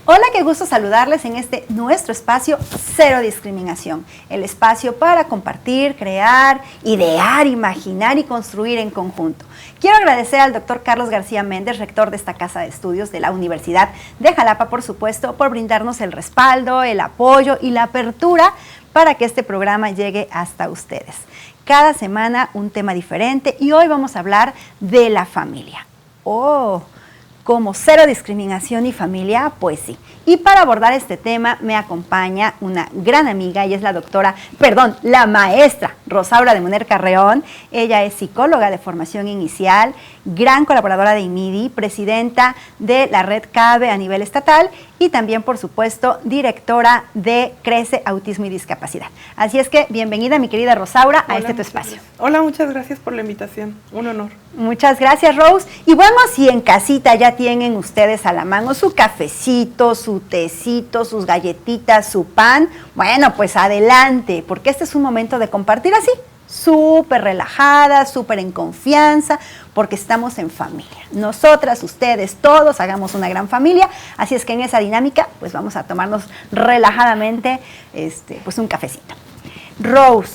Hola, qué gusto saludarles en este nuestro espacio Cero Discriminación, el espacio para compartir, crear, idear, imaginar y construir en conjunto. Quiero agradecer al doctor Carlos García Méndez, rector de esta casa de estudios de la Universidad de Jalapa, por supuesto, por brindarnos el respaldo, el apoyo y la apertura para que este programa llegue hasta ustedes. Cada semana un tema diferente y hoy vamos a hablar de la familia. Como cero discriminación y familia, pues sí. Y para abordar este tema me acompaña una gran amiga, y es la maestra Rosaura de Muner Carreón. Ella es psicóloga de formación inicial, gran colaboradora de IMIDI, presidenta de la red CABE a nivel estatal y también, por supuesto, directora de Crece Autismo y Discapacidad. Así es que, bienvenida, mi querida Rosaura, a tu espacio. Hola, muchas gracias por la invitación. Un honor. Muchas gracias, Rose. Y bueno, si en casita ya tienen ustedes a la mano su cafecito, su tecito, sus galletitas, su pan, bueno, pues adelante, porque este es un momento de compartir así, súper relajada, súper en confianza, porque estamos en familia. Nosotras, ustedes, todos hagamos una gran familia, así es que en esa dinámica, pues vamos a tomarnos relajadamente, pues un cafecito. Rose,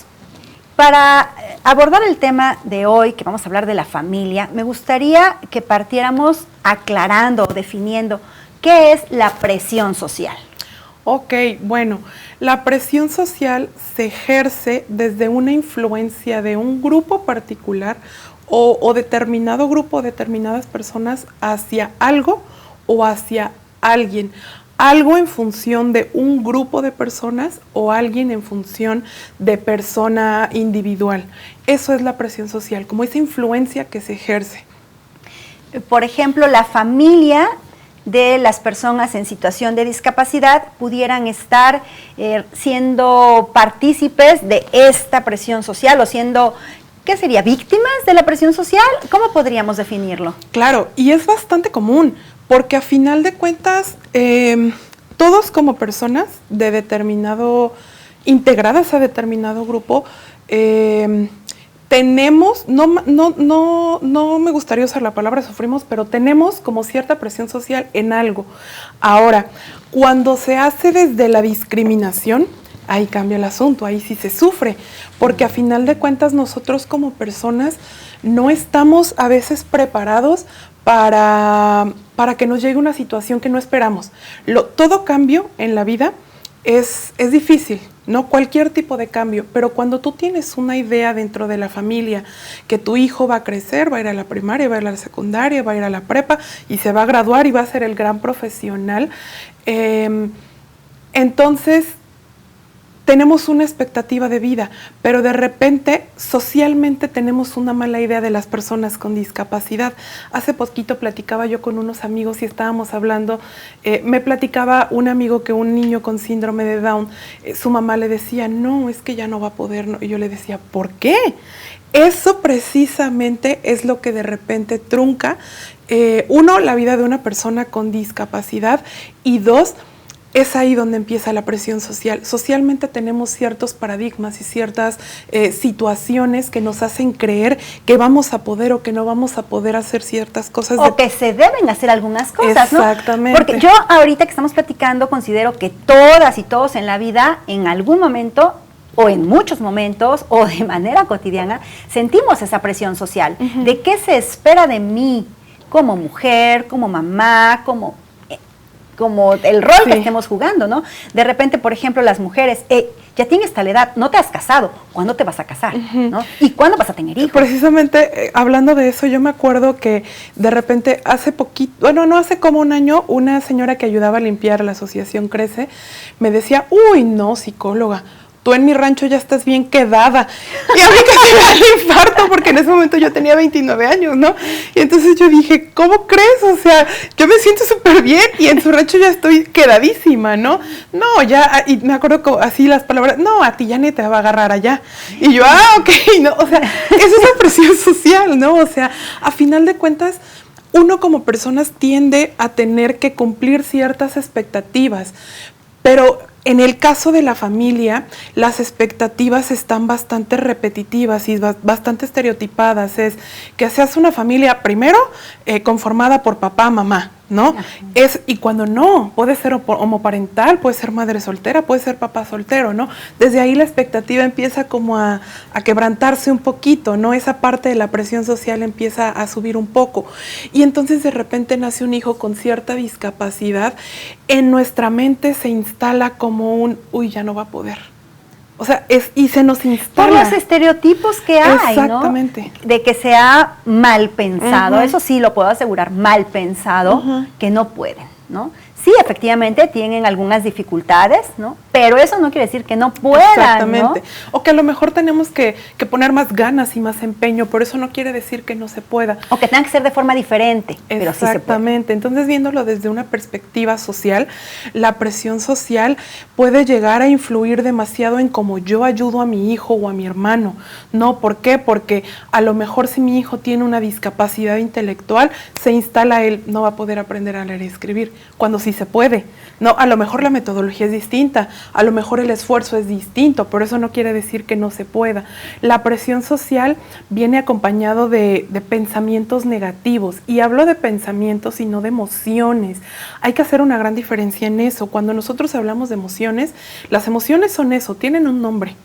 para abordar el tema de hoy, que vamos a hablar de la familia, me gustaría que partiéramos aclarando, definiendo qué es la presión social. Ok, bueno, la presión social se ejerce desde una influencia de un grupo particular o determinado grupo, determinadas personas hacia algo o hacia alguien. Algo en función de un grupo de personas o alguien en función de persona individual. Eso es la presión social, como esa influencia que se ejerce. Por ejemplo, la familia de las personas en situación de discapacidad pudieran estar siendo partícipes de esta presión social o siendo, ¿qué sería? ¿Víctimas de la presión social? ¿Cómo podríamos definirlo? Claro, y es bastante común, porque a final de cuentas, todos como personas de integradas a determinado grupo, tenemos, no me gustaría usar la palabra sufrimos, pero tenemos como cierta presión social en algo. Ahora, cuando se hace desde la discriminación, ahí cambia el asunto, ahí sí se sufre, porque a final de cuentas nosotros como personas no estamos a veces preparados para que nos llegue una situación que no esperamos. Todo cambio en la vida es difícil, ¿no? Cualquier tipo de cambio, pero cuando tú tienes una idea dentro de la familia que tu hijo va a crecer, va a ir a la primaria, va a ir a la secundaria, va a ir a la prepa y se va a graduar y va a ser el gran profesional, entonces tenemos una expectativa de vida, pero de repente socialmente tenemos una mala idea de las personas con discapacidad. Hace poquito platicaba yo con unos amigos y estábamos hablando, me platicaba un amigo que un niño con síndrome de Down, su mamá le decía, no, es que ya no va a poder, no. Y yo le decía, ¿por qué? Eso precisamente es lo que de repente trunca, uno, la vida de una persona con discapacidad, y dos, es ahí donde empieza la presión social. Socialmente tenemos ciertos paradigmas y ciertas situaciones que nos hacen creer que vamos a poder o que no vamos a poder hacer ciertas cosas. O que se deben hacer algunas cosas, ¿no? Exactamente. Porque yo ahorita que estamos platicando considero que todas y todos en la vida, en algún momento o en muchos momentos o de manera cotidiana, sentimos esa presión social. Uh-huh. ¿De qué se espera de mí como mujer, como mamá, como el rol que estemos jugando, ¿no? De repente, por ejemplo, las mujeres, ya tienes tal edad, no te has casado, ¿cuándo te vas a casar? Uh-huh. ¿No? ¿Y cuándo vas a tener hijos? Precisamente, hablando de eso, yo me acuerdo que de repente hace poquito, bueno, no hace como un año, una señora que ayudaba a limpiar la asociación Crece, me decía, uy, no, psicóloga, tú en mi rancho ya estás bien quedada. Y a mí casi me da el infarto porque en ese momento yo tenía 29 años, ¿no? Y entonces yo dije, ¿cómo crees? O sea, yo me siento súper bien y en su rancho ya estoy quedadísima, ¿no? No, ya, y me acuerdo así las palabras, no, a ti ya ni te va a agarrar allá. Y yo, ok, no, o sea, eso es la presión social, ¿no? O sea, a final de cuentas, uno como personas tiende a tener que cumplir ciertas expectativas, pero En el caso de la familia, las expectativas están bastante repetitivas y bastante estereotipadas. Es que seas una familia, primero, conformada por papá, mamá, ¿no? Y cuando no, puede ser homoparental, puede ser madre soltera, puede ser papá soltero, ¿no? Desde ahí la expectativa empieza como a quebrantarse un poquito, ¿no? Esa parte de la presión social empieza a subir un poco. Y entonces de repente nace un hijo con cierta discapacidad, en nuestra mente se instala como uy, ya no va a poder. O sea, y se nos instala. Por los estereotipos que hay, exactamente, ¿no? De que sea mal pensado, eso sí lo puedo asegurar, mal pensado, que no pueden, ¿no? Sí, efectivamente tienen algunas dificultades, ¿no? Pero eso no quiere decir que no puedan, exactamente, ¿no? O que a lo mejor tenemos que poner más ganas y más empeño, pero eso no quiere decir que no se pueda. O que tengan que ser de forma diferente, pero sí se puede. Exactamente, entonces viéndolo desde una perspectiva social, la presión social puede llegar a influir demasiado en cómo yo ayudo a mi hijo o a mi hermano, ¿no? ¿Por qué? Porque a lo mejor si mi hijo tiene una discapacidad intelectual, se instala él, no va a poder aprender a leer y escribir, cuando sí se puede, ¿no? A lo mejor la metodología es distinta, a lo mejor el esfuerzo es distinto, pero eso no quiere decir que no se pueda. La presión social viene acompañado de pensamientos negativos, y hablo de pensamientos y no de emociones. Hay que hacer una gran diferencia en eso. Cuando nosotros hablamos de emociones, las emociones son eso, tienen un nombre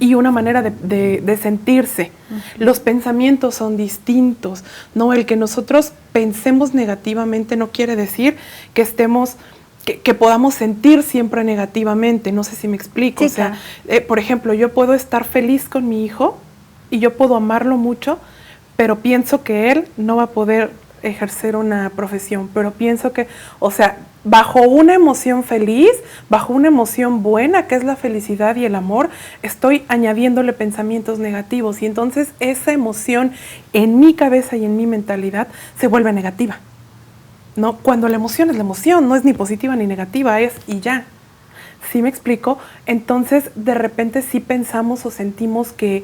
y una manera de sentirse. Los pensamientos son distintos, ¿no? El que nosotros pensemos negativamente no quiere decir que estemos, que podamos sentir siempre negativamente. No sé si me explico. Sí, o sea, claro. Por ejemplo, yo puedo estar feliz con mi hijo y yo puedo amarlo mucho, pero pienso que él no va a poder ejercer una profesión, pero pienso que, o sea, bajo una emoción feliz, bajo una emoción buena, que es la felicidad y el amor, estoy añadiéndole pensamientos negativos, y entonces esa emoción en mi cabeza y en mi mentalidad se vuelve negativa, ¿no? Cuando la emoción es la emoción, no es ni positiva ni negativa, es y ya. ¿Sí me explico? Entonces, de repente sí pensamos o sentimos que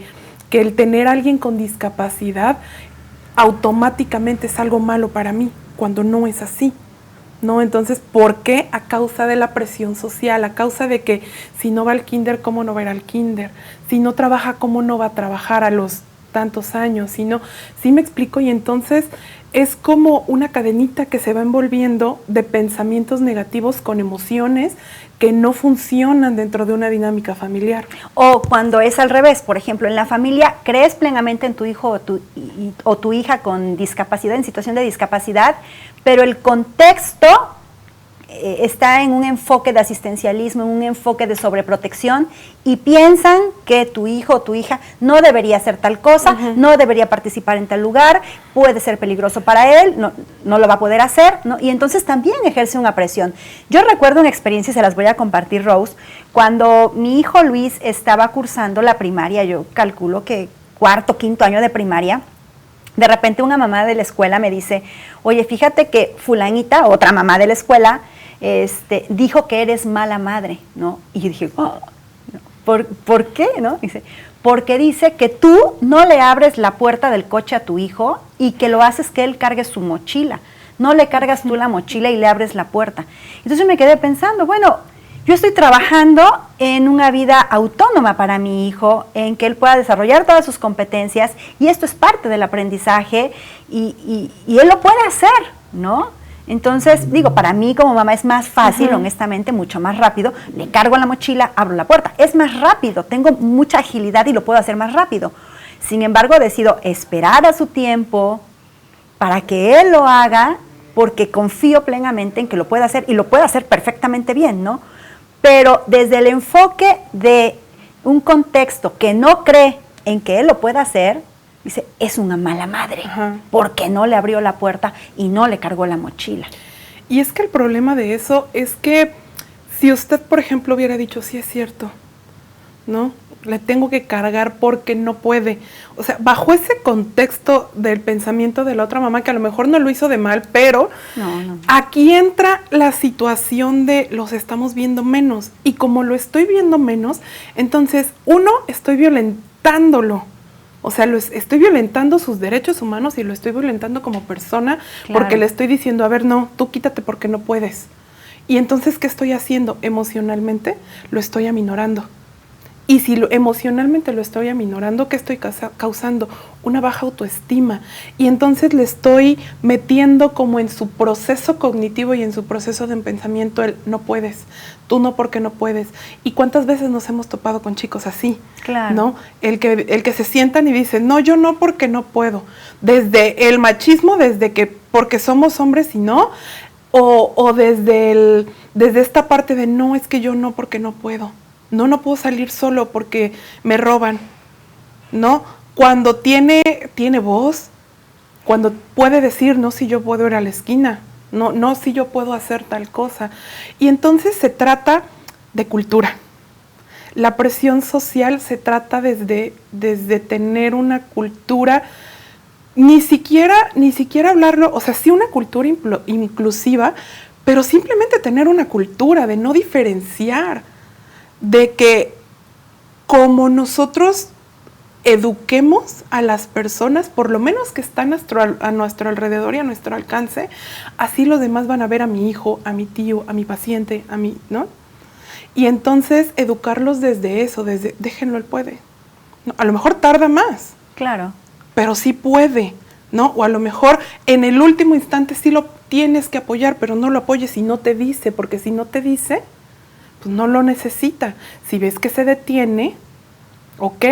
el tener a alguien con discapacidad automáticamente es algo malo para mí, cuando no es así, ¿no? Entonces, ¿por qué? A causa de la presión social, a causa de que si no va al kinder, ¿cómo no va a ir al kinder? Si no trabaja, ¿cómo no va a trabajar a los tantos años? Si no, ¿sí me explico? Y entonces es como una cadenita que se va envolviendo de pensamientos negativos con emociones que no funcionan dentro de una dinámica familiar. O cuando es al revés, por ejemplo, en la familia crees plenamente en tu hijo o tu hija con discapacidad, en situación de discapacidad, pero el contexto está en un enfoque de asistencialismo, en un enfoque de sobreprotección, y piensan que tu hijo o tu hija no debería hacer tal cosa, no debería participar en tal lugar, puede ser peligroso para él, no lo va a poder hacer, ¿no? Y entonces también ejerce una presión. Yo recuerdo una experiencia, y se las voy a compartir, Rose, cuando mi hijo Luis estaba cursando la primaria, yo calculo que cuarto, quinto año de primaria. De repente una mamá de la escuela me dice, oye, fíjate que fulanita, otra mamá de la escuela, dijo que eres mala madre, ¿no? Y yo dije, oh, no. ¿Por qué? ¿No? Dice, porque dice que tú no le abres la puerta del coche a tu hijo y que lo haces que él cargue su mochila. No le cargas tú la mochila y le abres la puerta. Entonces me quedé pensando, bueno, yo estoy trabajando en una vida autónoma para mi hijo, en que él pueda desarrollar todas sus competencias, y esto es parte del aprendizaje, y él lo puede hacer, ¿no? Entonces, digo, para mí como mamá es más fácil, honestamente, mucho más rápido. Le cargo la mochila, abro la puerta. Es más rápido, tengo mucha agilidad y lo puedo hacer más rápido. Sin embargo, decido esperar a su tiempo para que él lo haga, porque confío plenamente en que lo pueda hacer, y lo puede hacer perfectamente bien, ¿no? Pero desde el enfoque de un contexto que no cree en que él lo pueda hacer, dice, es una mala madre, porque no le abrió la puerta y no le cargó la mochila. Y es que el problema de eso es que si usted, por ejemplo, hubiera dicho, sí es cierto, ¿no? Le tengo que cargar porque no puede. O sea, bajo ese contexto del pensamiento de la otra mamá, que a lo mejor no lo hizo de mal, pero aquí entra la situación de los estamos viendo menos. Y como lo estoy viendo menos, entonces, uno, estoy violentándolo. O sea, estoy violentando sus derechos humanos y lo estoy violentando como persona, porque le estoy diciendo, a ver, no, tú quítate porque no puedes. Y entonces, ¿qué estoy haciendo? Emocionalmente lo estoy aminorando. Y si emocionalmente lo estoy aminorando, ¿qué estoy causando? Una baja autoestima. Y entonces le estoy metiendo como en su proceso cognitivo y en su proceso de pensamiento el no puedes, tú no porque no puedes. ¿Y cuántas veces nos hemos topado con chicos así? Claro. ¿No? El que se sientan y dicen, no, yo no porque no puedo. Desde el machismo, desde que porque somos hombres y no, o desde esta parte de no, es que yo no porque no puedo. No puedo salir solo porque me roban, ¿no? Cuando tiene voz, cuando puede decir, no, si yo puedo ir a la esquina, no, si yo puedo hacer tal cosa. Y entonces se trata de cultura. La presión social se trata desde tener una cultura, ni siquiera hablarlo, o sea, sí una cultura inclusiva, pero simplemente tener una cultura de no diferenciar, de que como nosotros eduquemos a las personas, por lo menos que están a nuestro alrededor y a nuestro alcance, así los demás van a ver a mi hijo, a mi tío, a mi paciente, a mí, ¿no? Y entonces educarlos desde eso, desde déjenlo, él puede. ¿No? A lo mejor tarda más. Claro. Pero sí puede, ¿no? O a lo mejor en el último instante sí lo tienes que apoyar, pero no lo apoyes si no te dice, porque si no te dice, pues no lo necesita. Si ves que se detiene, ok,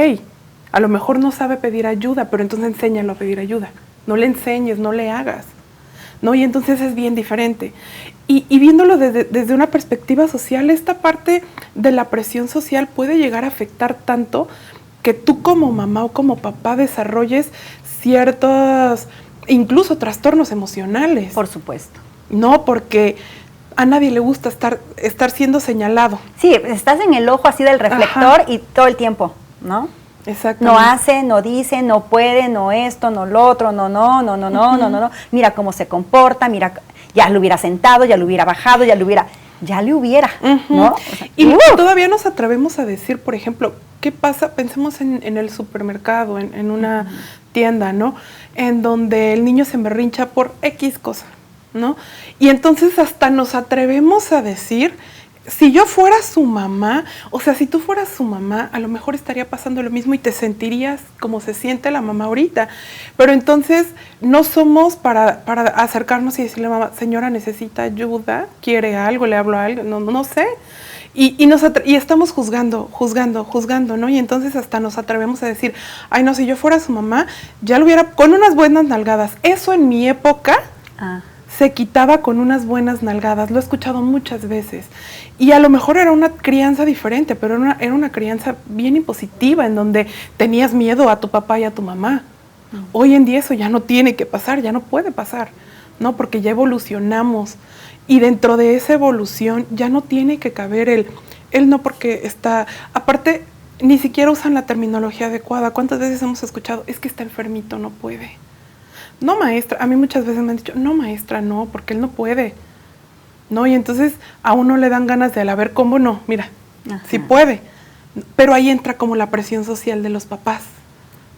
a lo mejor no sabe pedir ayuda, pero entonces enséñalo a pedir ayuda. No le enseñes, no le hagas, ¿no? Y entonces es bien diferente. Y viéndolo desde una perspectiva social, esta parte de la presión social puede llegar a afectar tanto que tú como mamá o como papá desarrolles ciertos, incluso trastornos emocionales. Por supuesto. No, porque a nadie le gusta estar siendo señalado. Sí, estás en el ojo así del reflector. Ajá. Y todo el tiempo, ¿no? Exacto. No hace, no dice, no puede, no esto, no lo otro, no. Mira cómo se comporta, mira, ya lo hubiera sentado, ya lo hubiera bajado, ya le hubiera, ¿no? O sea, y todavía nos atrevemos a decir, por ejemplo, ¿qué pasa? Pensemos en el supermercado, en una tienda, ¿no? En donde el niño se emberrincha por X cosa, ¿no? Y entonces hasta nos atrevemos a decir, si yo fuera su mamá, o sea, si tú fueras su mamá, a lo mejor estaría pasando lo mismo y te sentirías como se siente la mamá ahorita. Pero entonces no somos para acercarnos y decirle a mamá, señora, necesita ayuda, quiere algo, le hablo a algo, no sé. Y estamos juzgando, ¿no? Y entonces hasta nos atrevemos a decir, ay, no, si yo fuera su mamá, ya lo hubiera, con unas buenas nalgadas. Eso en mi época se quitaba con unas buenas nalgadas, lo he escuchado muchas veces. Y a lo mejor era una crianza diferente, pero era una crianza bien impositiva, en donde tenías miedo a tu papá y a tu mamá. Hoy en día eso ya no tiene que pasar, ya no puede pasar, ¿no? Porque ya evolucionamos. Y dentro de esa evolución ya no tiene que caber el no, porque está, aparte ni siquiera usan la terminología adecuada. ¿Cuántas veces hemos escuchado? Es que está enfermito, no puede. No, maestra, a mí muchas veces me han dicho, no, maestra, no, porque él no puede. No, y entonces a uno le dan ganas de, a ver, ¿cómo no? Mira, sí puede. Pero ahí entra como la presión social de los papás,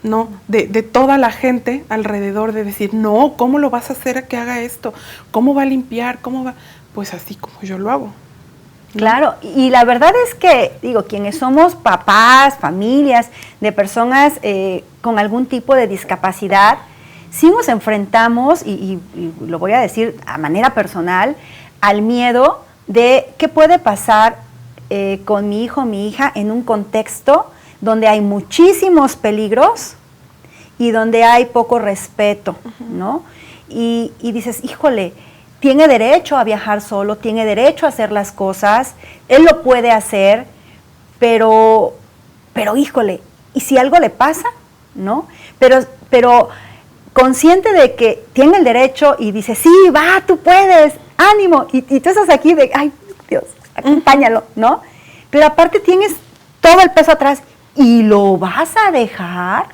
¿no? De toda la gente alrededor, de decir, no, ¿cómo lo vas a hacer a que haga esto? ¿Cómo va a limpiar? ¿Cómo va? Pues así como yo lo hago, ¿no? Claro, y la verdad es que, digo, quienes somos papás, familias de personas con algún tipo de discapacidad, sí nos enfrentamos, y lo voy a decir a manera personal, al miedo de qué puede pasar con mi hijo o mi hija en un contexto donde hay muchísimos peligros y donde hay poco respeto, ¿no? Y dices, híjole, tiene derecho a viajar solo, tiene derecho a hacer las cosas, él lo puede hacer, pero híjole, ¿y si algo le pasa? ¿No? Pero consciente de que tiene el derecho y dice, sí, va, tú puedes, ánimo, y tú estás aquí de, ay, Dios, acompáñalo, ¿no? Pero aparte tienes todo el peso atrás y lo vas a dejar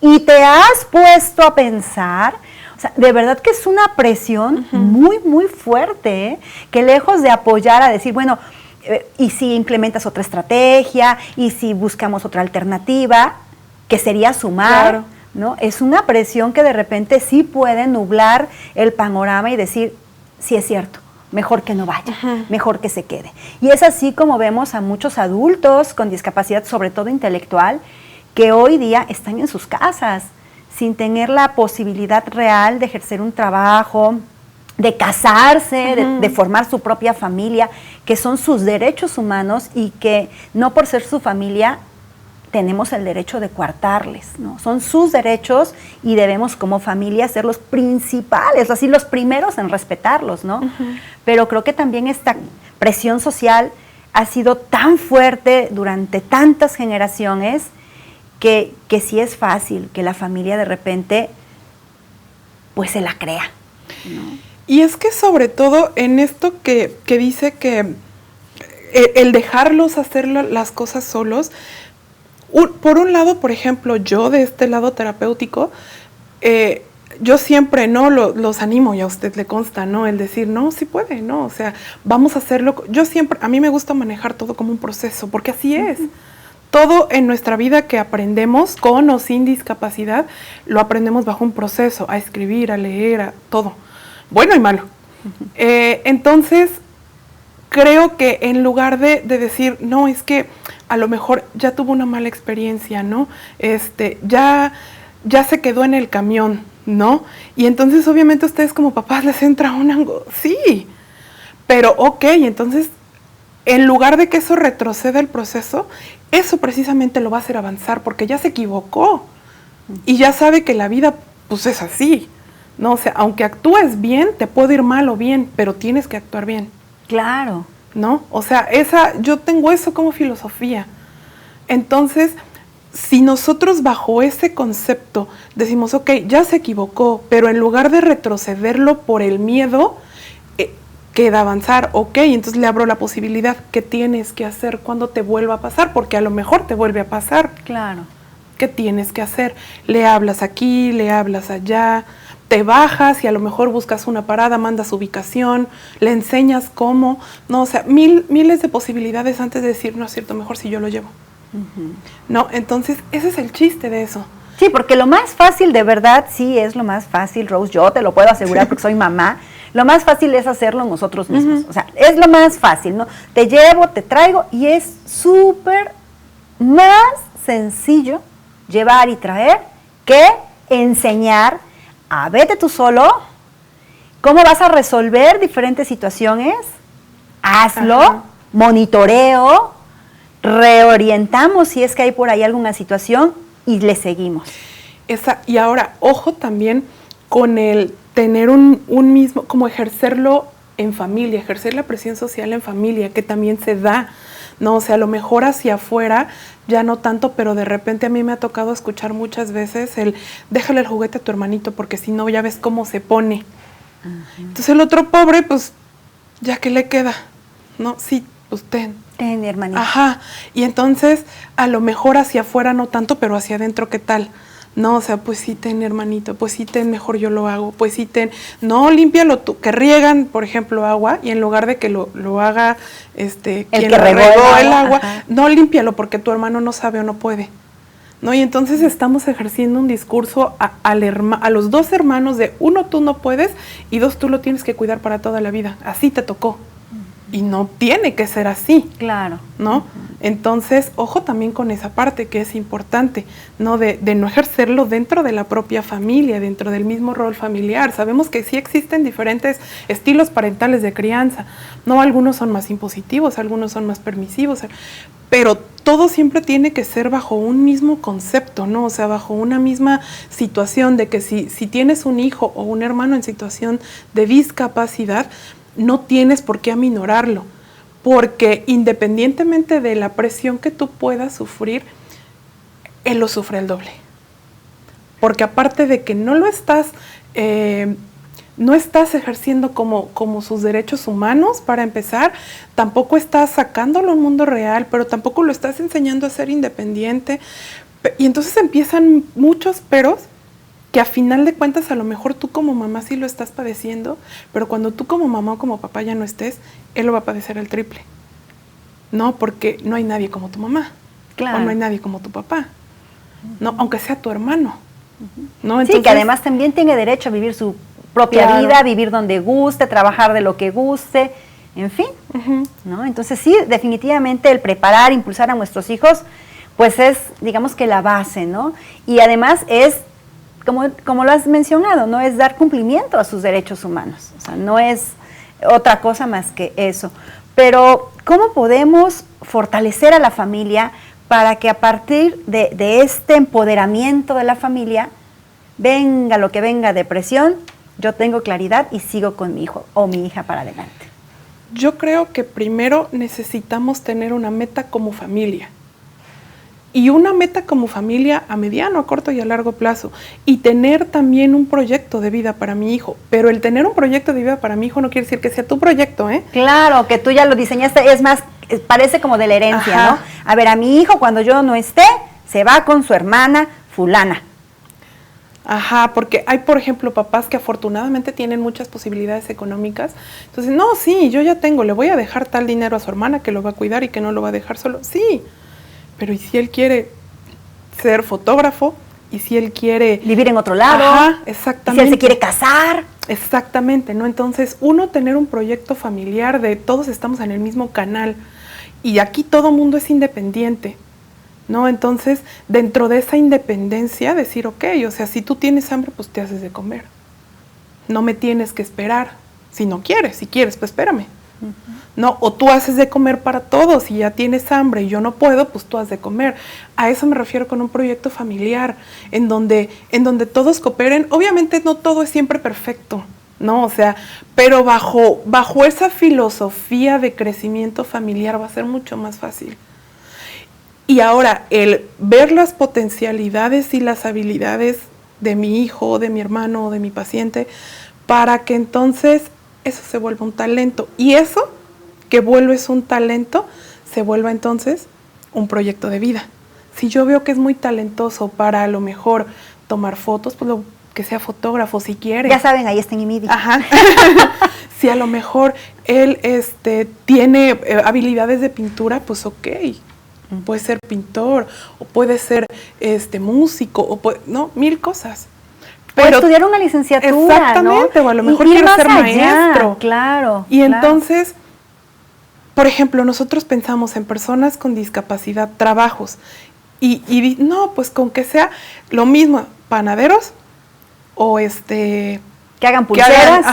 y te has puesto a pensar, o sea, de verdad que es una presión muy, muy fuerte, ¿eh? Que lejos de apoyar a decir, bueno, y si implementas otra estrategia, y si buscamos otra alternativa, que sería sumar, claro, ¿no? Es una presión que de repente sí puede nublar el panorama y decir, sí es cierto, mejor que no vaya, mejor que se quede. Y es así como vemos a muchos adultos con discapacidad, sobre todo intelectual, que hoy día están en sus casas, sin tener la posibilidad real de ejercer un trabajo, de casarse, de formar su propia familia, que son sus derechos humanos y que no por ser su familia tenemos el derecho de coartarles, ¿no? Son sus derechos y debemos como familia ser los principales, así los primeros en respetarlos, ¿no? Pero creo que también esta presión social ha sido tan fuerte durante tantas generaciones que sí es fácil que la familia de repente pues se la crea, ¿no? Y es que sobre todo en esto que dice que el dejarlos hacer las cosas solos, por un lado, por ejemplo, yo de este lado terapéutico, yo siempre, ¿no? Los animo, y a usted le consta, ¿no? El decir, no, sí puede, ¿no? O sea, vamos a hacerlo. Yo siempre, a mí me gusta manejar todo como un proceso, porque así es. Todo en nuestra vida que aprendemos, con o sin discapacidad, lo aprendemos bajo un proceso, a escribir, a leer, a todo, bueno y malo. Entonces, creo que en lugar de decir, no, es que a lo mejor ya tuvo una mala experiencia, ¿no? Ya se quedó en el camión, ¿no? Y entonces, obviamente, a ustedes como papás les entra sí, pero ok, entonces, en lugar de que eso retroceda el proceso, eso precisamente lo va a hacer avanzar, porque ya se equivocó y ya sabe que la vida, pues, es así, ¿no? O sea, aunque actúes bien, te puede ir mal o bien, pero tienes que actuar bien. Claro. ¿No? O sea, yo tengo eso como filosofía. Entonces, si nosotros bajo ese concepto decimos, ok, ya se equivocó, pero en lugar de retrocederlo por el miedo, queda avanzar, ok, entonces le abro la posibilidad, ¿qué tienes que hacer cuando te vuelva a pasar? Porque a lo mejor te vuelve a pasar. Claro. ¿Qué tienes que hacer? Le hablas aquí, le hablas allá, te bajas y a lo mejor buscas una parada, mandas ubicación, le enseñas cómo, no, o sea, miles de posibilidades antes de decir, no es cierto, mejor si yo lo llevo. No, entonces ese es el chiste de eso. Sí, porque lo más fácil, de verdad, sí es lo más fácil, Rose, yo te lo puedo asegurar porque soy mamá, lo más fácil es hacerlo nosotros mismos, o sea, es lo más fácil, ¿no? Te llevo, te traigo y es súper más sencillo llevar y traer que enseñar a vete tú solo, cómo vas a resolver diferentes situaciones, hazlo, monitoreo, reorientamos si es que hay por ahí alguna situación y le seguimos. Y ahora, ojo también con el tener un mismo, como ejercerlo en familia, ejercer la presión social en familia, que también se da, ¿no? O sea, a lo mejor hacia afuera ya no tanto, pero de repente a mí me ha tocado escuchar muchas veces déjale el juguete a tu hermanito porque si no ya ves cómo se pone. Entonces el otro pobre, pues, ya que le queda, ¿no? Sí, pues ten. Ten, mi hermanito. Ajá, y entonces a lo mejor hacia afuera no tanto, pero hacia adentro, ¿qué tal? No, o sea, pues sí ten, hermanito, pues sí ten, mejor yo lo hago, pues sí ten. No, límpialo tú, que riegan, por ejemplo, agua, y en lugar de que lo haga quien que regó el agua, no, límpialo porque tu hermano no sabe o no puede. ¿No? Y entonces estamos ejerciendo un discurso a los dos hermanos de uno, tú no puedes, y dos, tú lo tienes que cuidar para toda la vida. Así te tocó. Y no tiene que ser así. Claro. ¿No? Entonces, ojo también con esa parte que es importante, ¿no? De no ejercerlo dentro de la propia familia, dentro del mismo rol familiar. Sabemos que sí existen diferentes estilos parentales de crianza, ¿no? Algunos son más impositivos, algunos son más permisivos, pero todo siempre tiene que ser bajo un mismo concepto, ¿no? O sea, bajo una misma situación de que si tienes un hijo o un hermano en situación de discapacidad, no tienes por qué aminorarlo, porque independientemente de la presión que tú puedas sufrir, él lo sufre el doble. Porque aparte de que no estás ejerciendo como sus derechos humanos, para empezar, tampoco estás sacándolo a un mundo real, pero tampoco lo estás enseñando a ser independiente. Y entonces empiezan muchos peros, que a final de cuentas a lo mejor tú como mamá sí lo estás padeciendo, pero cuando tú como mamá o como papá ya no estés, él lo va a padecer el triple. No, porque no hay nadie como tu mamá. Claro. O no hay nadie como tu papá. No, aunque sea tu hermano. ¿No? Entonces, sí, que además también tiene derecho a vivir su propia vida, vivir donde guste, trabajar de lo que guste, en fin, ¿no? Entonces sí, definitivamente el preparar, impulsar a nuestros hijos, pues es, digamos que la base, ¿no? Y además es, como lo has mencionado, ¿no? Es dar cumplimiento a sus derechos humanos, o sea, no es otra cosa más que eso. Pero, ¿cómo podemos fortalecer a la familia para que a partir de este empoderamiento de la familia, venga lo que venga de presión, yo tengo claridad y sigo con mi hijo o mi hija para adelante? Yo creo que primero necesitamos tener una meta como familia. Y una meta como familia a mediano, a corto y a largo plazo. Y tener también un proyecto de vida para mi hijo. Pero el tener un proyecto de vida para mi hijo no quiere decir que sea tu proyecto, ¿eh? Claro, que tú ya lo diseñaste, es más, parece como de la herencia, ¿no? A ver, a mi hijo cuando yo no esté, se va con su hermana fulana. Ajá, porque hay, por ejemplo, papás que afortunadamente tienen muchas posibilidades económicas. Entonces, no, sí, yo ya tengo, le voy a dejar tal dinero a su hermana que lo va a cuidar y que no lo va a dejar solo. Sí, pero ¿y si él quiere ser fotógrafo? ¿Y si él quiere vivir en otro lado? Ajá, exactamente. ¿Y si él se quiere casar? Exactamente, ¿no? Entonces, uno tener un proyecto familiar de todos estamos en el mismo canal y aquí todo mundo es independiente, ¿no? Entonces, dentro de esa independencia, decir, ok, o sea, si tú tienes hambre, pues te haces de comer. No me tienes que esperar. Si no quieres, si quieres, pues espérame. No, o tú haces de comer para todos y ya tienes hambre y yo no puedo, pues tú has de comer. A eso me refiero con un proyecto familiar, en donde todos cooperen. Obviamente no todo es siempre perfecto, ¿no? O sea, pero bajo esa filosofía de crecimiento familiar va a ser mucho más fácil. Y ahora, el ver las potencialidades y las habilidades de mi hijo, de mi hermano, de mi paciente, para que entonces eso se vuelva un talento. Y eso, que vuelves un talento, se vuelva entonces un proyecto de vida. Si yo veo que es muy talentoso para a lo mejor tomar fotos, pues que sea fotógrafo si quiere. Ya saben, ahí está en Imidi. Ajá. Si a lo mejor él tiene habilidades de pintura, pues ok. Puede ser pintor, o puede ser músico, o no, mil cosas. Pero estudiar una licenciatura, exactamente, ¿no? O a lo mejor quiere ser maestro. Claro. Y entonces, por ejemplo, nosotros pensamos en personas con discapacidad, trabajos, y no, pues con que sea lo mismo, panaderos, o que hagan pulseras.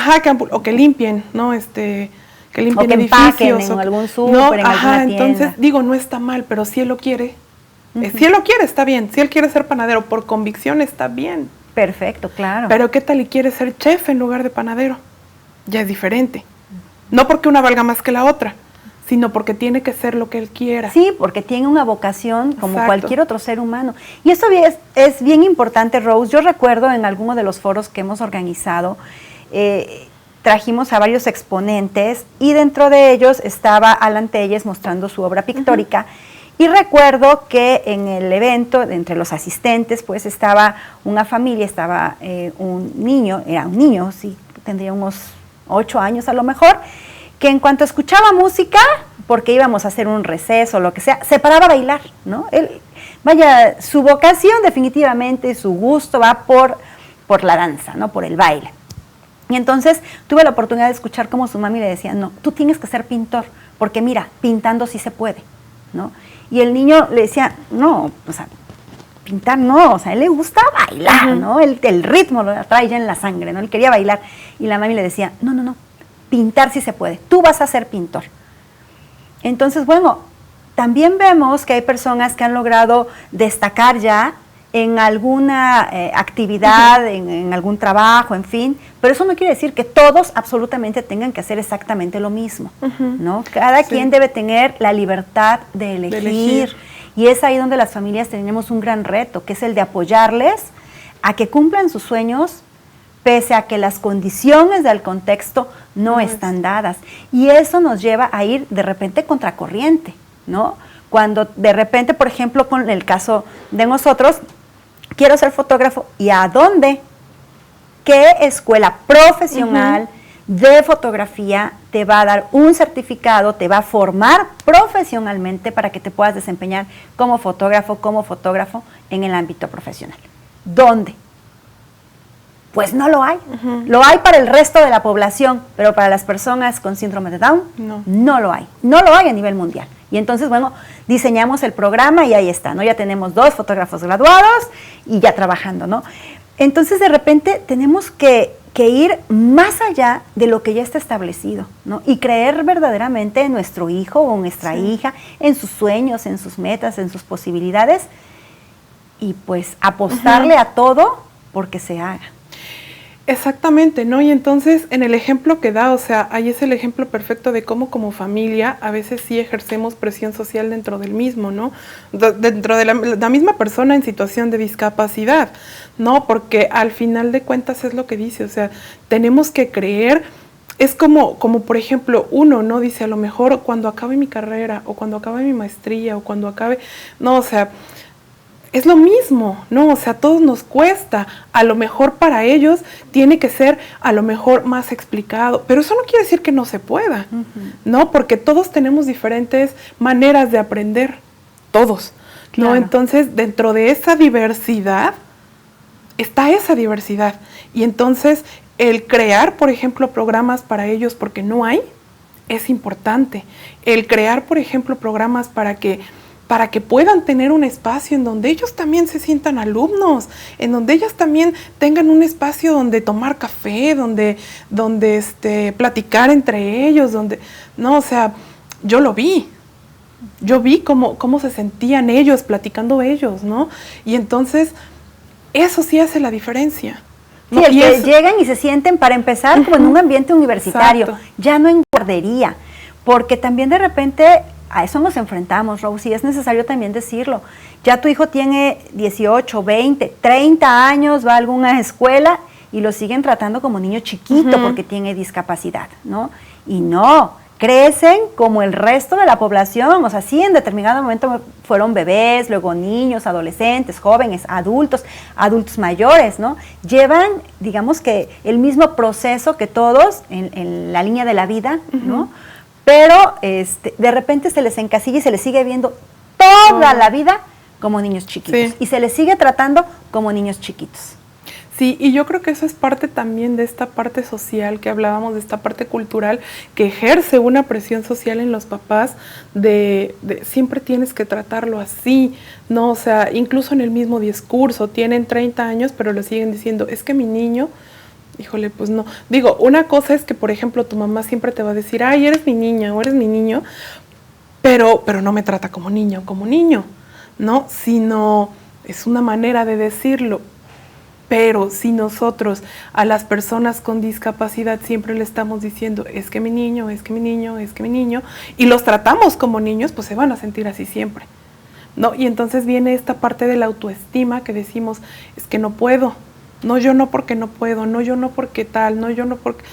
O que limpien, ¿no? Que limpien o que edificios. En algún súper, en alguna tienda. Entonces, digo, no está mal, pero si él lo quiere, si él lo quiere, está bien. Si él quiere ser panadero por convicción, está bien. Perfecto, claro. Pero ¿qué tal y quiere ser chef en lugar de panadero? Ya es diferente. No porque una valga más que la otra, sino porque tiene que ser lo que él quiera. Sí, porque tiene una vocación como Exacto. cualquier otro ser humano. Y esto es bien importante, Rose. Yo recuerdo en alguno de los foros que hemos organizado, trajimos a varios exponentes y dentro de ellos estaba Alan Telles mostrando su obra pictórica. Y recuerdo que en el evento, entre los asistentes, pues estaba una familia, estaba un niño, sí, tendría unos 8 años a lo mejor, que en cuanto escuchaba música, porque íbamos a hacer un receso o lo que sea, se paraba a bailar, ¿no? Su vocación definitivamente, su gusto va por la danza, ¿no? Por el baile. Y entonces tuve la oportunidad de escuchar cómo su mami le decía, no, tú tienes que ser pintor, porque mira, pintando sí se puede, ¿no? Y el niño le decía, no, o sea, pintar no, o sea, a él le gusta bailar, ¿no? El ritmo lo trae ya en la sangre, ¿no? Él quería bailar. Y la mami le decía, no, pintar sí se puede, tú vas a ser pintor. Entonces, bueno, también vemos que hay personas que han logrado destacar ya en alguna actividad, en algún trabajo, en fin, pero eso no quiere decir que todos absolutamente tengan que hacer exactamente lo mismo, ¿no? Cada quien debe tener la libertad de elegir, y es ahí donde las familias tenemos un gran reto, que es el de apoyarles a que cumplan sus sueños, pese a que las condiciones del contexto no están dadas, y eso nos lleva a ir de repente contracorriente, ¿no? Cuando de repente, por ejemplo, con el caso de nosotros, quiero ser fotógrafo, ¿y a dónde? ¿Qué escuela profesional de fotografía te va a dar un certificado, te va a formar profesionalmente para que te puedas desempeñar como fotógrafo en el ámbito profesional? ¿Dónde? Pues no lo hay. Lo hay para el resto de la población, pero para las personas con síndrome de Down no lo hay. No lo hay a nivel mundial. Y entonces, bueno, diseñamos el programa y ahí está, ¿no? Ya tenemos 2 fotógrafos graduados y ya trabajando, ¿no? Entonces, de repente, tenemos que ir más allá de lo que ya está establecido, ¿no? Y creer verdaderamente en nuestro hijo o nuestra hija, en sus sueños, en sus metas, en sus posibilidades, y pues apostarle a todo porque se haga. Exactamente, ¿no? Y entonces, en el ejemplo que da, o sea, ahí es el ejemplo perfecto de cómo como familia a veces sí ejercemos presión social dentro del mismo, ¿no? Dentro de la misma persona en situación de discapacidad, ¿no? Porque al final de cuentas es lo que dice, o sea, tenemos que creer, es como por ejemplo, uno, ¿no? Dice, a lo mejor cuando acabe mi carrera, o cuando acabe mi maestría, o cuando acabe, no, o sea, es lo mismo, ¿no? O sea, a todos nos cuesta. A lo mejor para ellos tiene que ser a lo mejor más explicado, pero eso no quiere decir que no se pueda, ¿no? Porque todos tenemos diferentes maneras de aprender, todos, ¿no? Claro. Entonces, dentro de esa diversidad, está esa diversidad. Y entonces, el crear, por ejemplo, programas para ellos, porque no hay, es importante. El crear, por ejemplo, programas para que puedan tener un espacio en donde ellos también se sientan alumnos, en donde ellas también tengan un espacio donde tomar café, donde platicar entre ellos, no, o sea, yo vi cómo se sentían ellos, platicando ellos, ¿no? Y entonces, eso sí hace la diferencia. ¿No? Sí, que llegan y se sienten, para empezar, como en un ambiente universitario, exacto, ya no en guardería, porque también de repente a eso nos enfrentamos, Rose, y es necesario también decirlo. Ya tu hijo tiene 18, 20, 30 años, va a alguna escuela y lo siguen tratando como niño chiquito porque tiene discapacidad, ¿no? Y no, crecen como el resto de la población, o sea, sí en determinado momento fueron bebés, luego niños, adolescentes, jóvenes, adultos mayores, ¿no? Llevan, digamos que el mismo proceso que todos en la línea de la vida, ¿no? Pero de repente se les encasilla y se les sigue viendo toda la vida como niños chiquitos. Y se les sigue tratando como niños chiquitos. Sí, y yo creo que eso es parte también de esta parte social que hablábamos, de esta parte cultural que ejerce una presión social en los papás de siempre tienes que tratarlo así, ¿no? O sea, incluso en el mismo discurso, tienen 30 años, pero lo siguen diciendo, es que mi niño... Híjole, pues no. Digo, una cosa es que, por ejemplo, tu mamá siempre te va a decir, ay, eres mi niña o eres mi niño, pero no me trata como niño, ¿no? Sino es una manera de decirlo. Pero si nosotros a las personas con discapacidad siempre le estamos diciendo, es que mi niño, es que mi niño, es que mi niño, y los tratamos como niños, pues se van a sentir así siempre, ¿no? Y entonces viene esta parte de la autoestima que decimos, es que no puedo. No, yo no porque no puedo, no, yo no porque tal, no, yo no porque...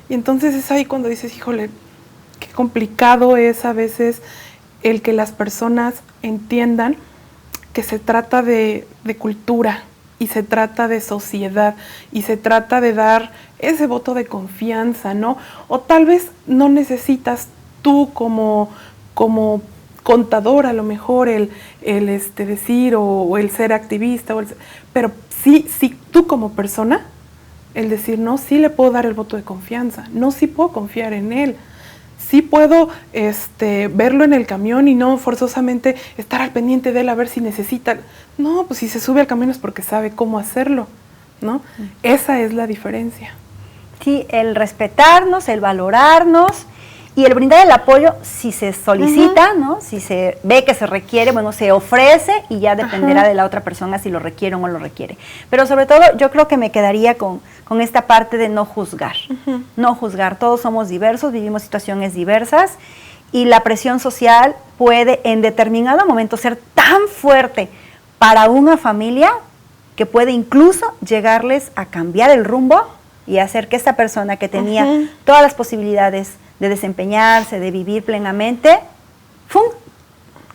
Y entonces es ahí cuando dices, híjole, qué complicado es a veces el que las personas entiendan que se trata de cultura y se trata de sociedad y se trata de dar ese voto de confianza, ¿no? O tal vez no necesitas tú como contador a lo mejor el decir o el ser activista, pero sí, tú como persona, el decir, no, sí le puedo dar el voto de confianza, no, sí puedo confiar en él, sí puedo verlo en el camión y no forzosamente estar al pendiente de él a ver si necesita. No, pues si se sube al camión es porque sabe cómo hacerlo, ¿no? Esa es la diferencia. Sí, el respetarnos, el valorarnos y el brindar el apoyo si se solicita, ¿no? Si se ve que se requiere, bueno, se ofrece y ya dependerá de la otra persona si lo requiere o no lo requiere. Pero sobre todo yo creo que me quedaría con esta parte de no juzgar. No juzgar, todos somos diversos, vivimos situaciones diversas y la presión social puede en determinado momento ser tan fuerte para una familia que puede incluso llegarles a cambiar el rumbo y hacer que esta persona que tenía todas las posibilidades de desempeñarse, de vivir plenamente, ¡fum!,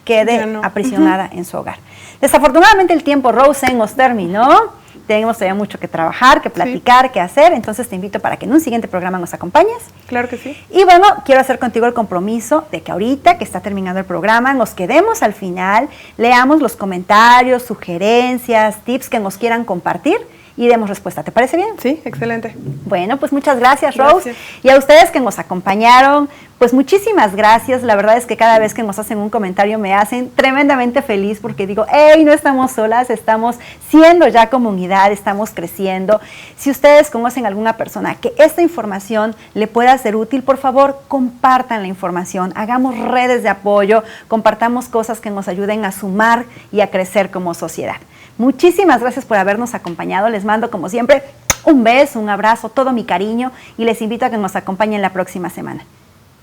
quede aprisionada en su hogar. Desafortunadamente el tiempo, Rose, nos terminó. Tenemos todavía mucho que trabajar, que platicar, que hacer. Entonces te invito para que en un siguiente programa nos acompañes. Claro que sí. Y bueno, quiero hacer contigo el compromiso de que ahorita que está terminando el programa, nos quedemos al final, leamos los comentarios, sugerencias, tips que nos quieran compartir y demos respuesta. ¿Te parece bien? Sí, excelente. Bueno, pues muchas gracias, Rose. Gracias. Y a ustedes que nos acompañaron, pues muchísimas gracias. La verdad es que cada vez que nos hacen un comentario me hacen tremendamente feliz porque digo, hey, no estamos solas, estamos siendo ya comunidad, estamos creciendo. Si ustedes conocen a alguna persona que esta información le pueda ser útil, por favor, compartan la información, hagamos redes de apoyo, compartamos cosas que nos ayuden a sumar y a crecer como sociedad. Muchísimas gracias por habernos acompañado. Les mando, como siempre, un beso, un abrazo, todo mi cariño y les invito a que nos acompañen la próxima semana.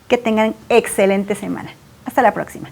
Que tengan excelente semana. Hasta la próxima.